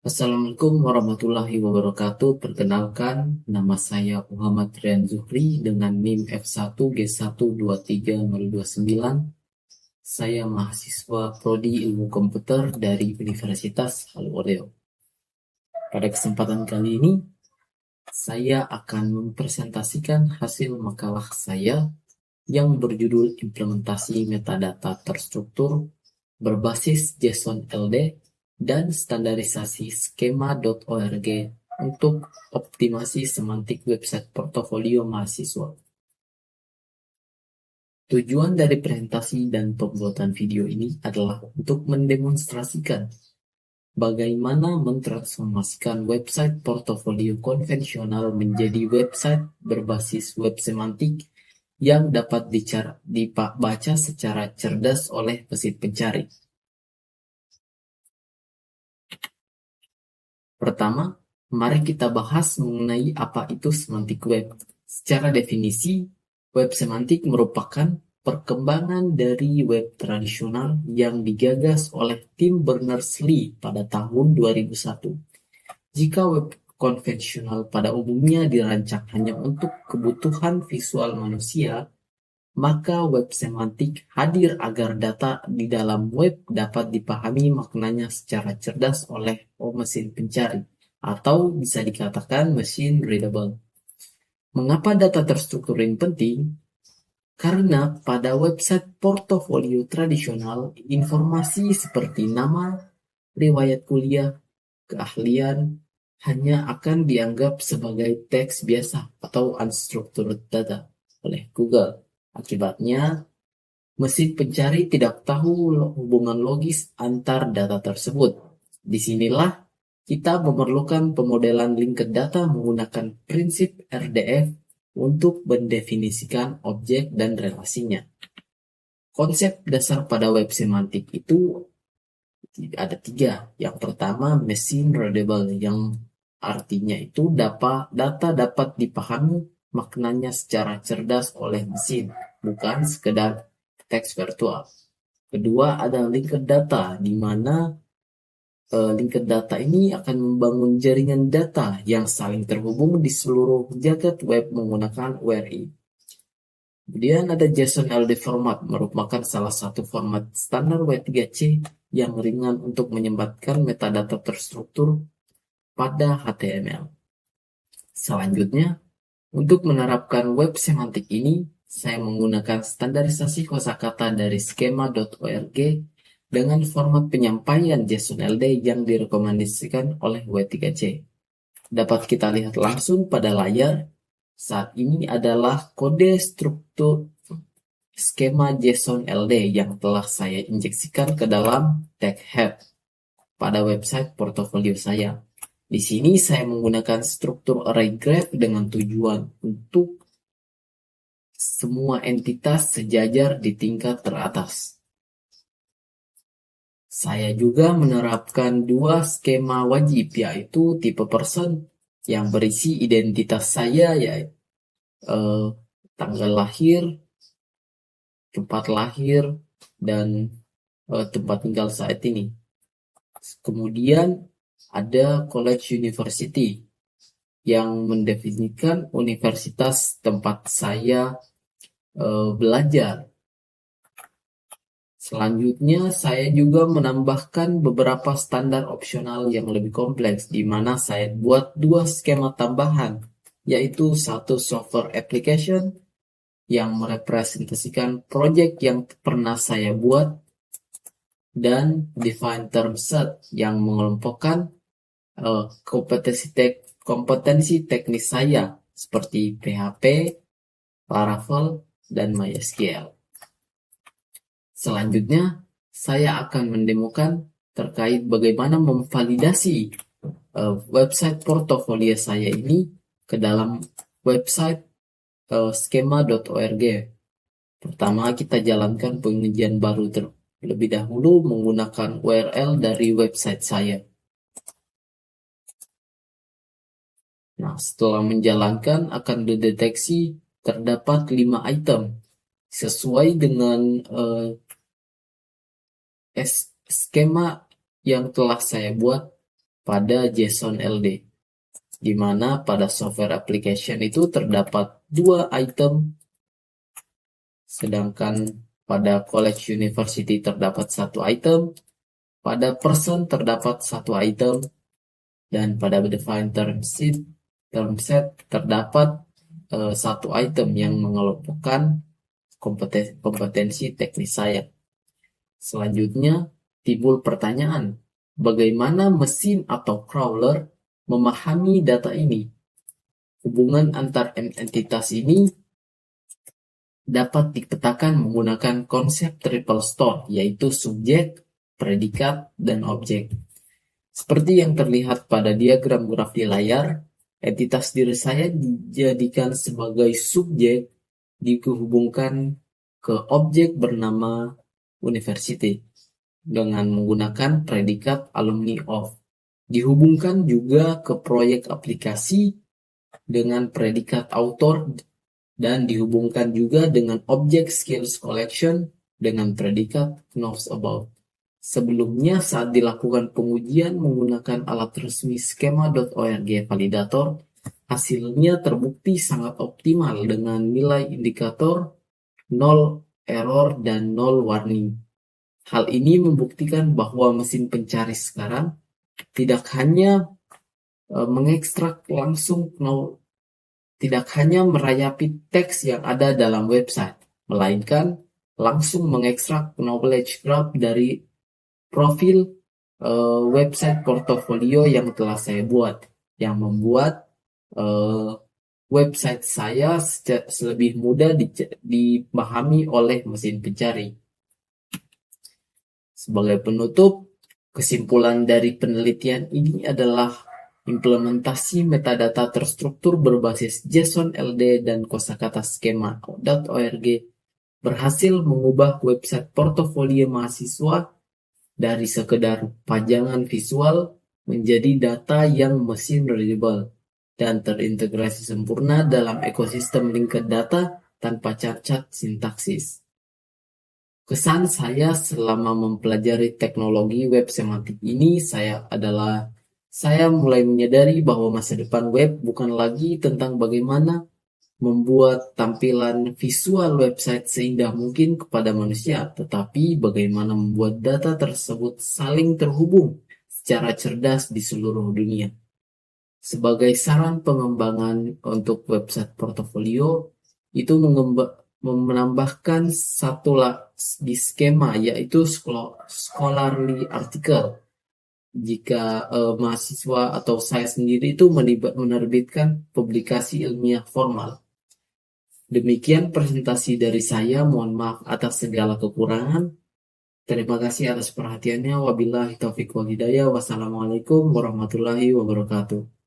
Assalamualaikum warahmatullahi wabarakatuh. Perkenalkan, nama saya Muhammad Rian Zuhri dengan NIM F1G1230229. Saya mahasiswa Prodi Ilmu Komputer dari Universitas Al-Wario. Pada kesempatan kali ini, saya akan mempresentasikan hasil makalah saya yang berjudul Implementasi Metadata Terstruktur berbasis JSON LD dan standarisasi skema.org untuk optimasi semantik website portofolio mahasiswa. Tujuan dari presentasi dan pembuatan video ini adalah untuk mendemonstrasikan bagaimana mentransformasikan website portofolio konvensional menjadi website berbasis web semantik yang dapat dibaca secara cerdas oleh mesin pencari. Pertama, mari kita bahas mengenai apa itu semantik web. Secara definisi, web semantik merupakan perkembangan dari web tradisional yang digagas oleh Tim Berners-Lee pada tahun 2001. Jika web konvensional pada umumnya dirancang hanya untuk kebutuhan visual manusia, maka web semantik hadir agar data di dalam web dapat dipahami maknanya secara cerdas oleh mesin pencari, atau bisa dikatakan machine readable. Mengapa data terstruktur ini penting? Karena pada website portofolio tradisional, informasi seperti nama, riwayat kuliah, keahlian, hanya akan dianggap sebagai teks biasa atau unstructured data oleh Google. Akibatnya, mesin pencari tidak tahu hubungan logis antar data tersebut. Disinilah kita memerlukan pemodelan linked data menggunakan prinsip RDF untuk mendefinisikan objek dan relasinya. Konsep dasar pada web semantik itu ada 3. Yang pertama, machine readable, yang artinya itu data dapat dipahami maknanya secara cerdas oleh mesin, bukan sekedar teks virtual. Kedua, ada linked data, di mana linked data ini akan membangun jaringan data yang saling terhubung di seluruh jagat web menggunakan URI. Kemudian ada JSON LD format, merupakan salah satu format standar W3C yang ringan untuk menyematkan metadata terstruktur pada HTML. Selanjutnya, untuk menerapkan web semantik ini, saya menggunakan standarisasi kosakata dari skema.org dengan format penyampaian JSON LD yang direkomendasikan oleh W3C. Dapat kita lihat langsung pada layar. Saat ini adalah kode struktur skema JSON LD yang telah saya injeksikan ke dalam tag head pada website portofolio saya. Di sini saya menggunakan struktur array graph dengan tujuan untuk semua entitas sejajar di tingkat teratas. Saya juga menerapkan 2 skema wajib, yaitu tipe person yang berisi identitas saya, yaitu tanggal lahir, tempat lahir, dan tempat tinggal saat ini. Kemudian ada college university yang mendefinisikan universitas tempat saya belajar. Selanjutnya, saya juga menambahkan beberapa standar opsional yang lebih kompleks, di mana saya buat 2 skema tambahan, yaitu satu software application yang merepresentasikan project yang pernah saya buat, dan define term set yang mengelompokkan kompetensi teknis saya seperti PHP, Laravel, dan MySQL. Selanjutnya, saya akan mendemokan terkait bagaimana memvalidasi website portofolio saya ini ke dalam website skema.org. Pertama, kita jalankan pengujian baru terlebih dahulu menggunakan URL dari website saya. Nah, setelah menjalankan akan dideteksi terdapat 5 item sesuai dengan skema yang telah saya buat pada JSON LD, di mana pada software application itu terdapat 2 item, sedangkan pada college university terdapat 1 item, pada person terdapat 1 item, dan pada define term set terdapat 1 item yang mengelompokkan kompetensi teknis saya. Selanjutnya timbul pertanyaan, bagaimana mesin atau crawler memahami data ini? Hubungan antar entitas ini dapat dipetakan menggunakan konsep triple store, yaitu subjek, predikat, dan objek. Seperti yang terlihat pada diagram graf di layar, entitas diri saya dijadikan sebagai subjek dihubungkan ke objek bernama university dengan menggunakan predikat alumni of. Dihubungkan juga ke proyek aplikasi dengan predikat author dan dihubungkan juga dengan objek skills collection dengan predikat knows about. Sebelumnya saat dilakukan pengujian menggunakan alat resmi schema.org validator, hasilnya terbukti sangat optimal dengan nilai indikator 0 error dan 0 warning. Hal ini membuktikan bahwa mesin pencari sekarang tidak hanya mengekstrak langsung, tidak hanya merayapi teks yang ada dalam website, melainkan langsung mengekstrak knowledge graph dari profil website portofolio yang telah saya buat, yang membuat website saya lebih mudah dipahami oleh mesin pencari. Sebagai penutup, kesimpulan dari penelitian ini adalah implementasi metadata terstruktur berbasis JSON LD dan kosakata schema.org berhasil mengubah website portofolio mahasiswa dari sekedar pajangan visual menjadi data yang mesin readable dan terintegrasi sempurna dalam ekosistem linked data tanpa cacat sintaksis. Kesan saya selama mempelajari teknologi web semantik ini saya mulai menyadari bahwa masa depan web bukan lagi tentang bagaimana membuat tampilan visual website seindah mungkin kepada manusia, tetapi bagaimana membuat data tersebut saling terhubung secara cerdas di seluruh dunia. Sebagai saran pengembangan untuk website portofolio, itu menambahkan satu di skema, yaitu scholarly article. Jika mahasiswa atau saya sendiri itu menerbitkan publikasi ilmiah formal. Demikian presentasi dari saya, mohon maaf atas segala kekurangan. Terima kasih atas perhatiannya. Wabillahi taufiq wal hidayah. Wassalamualaikum warahmatullahi wabarakatuh.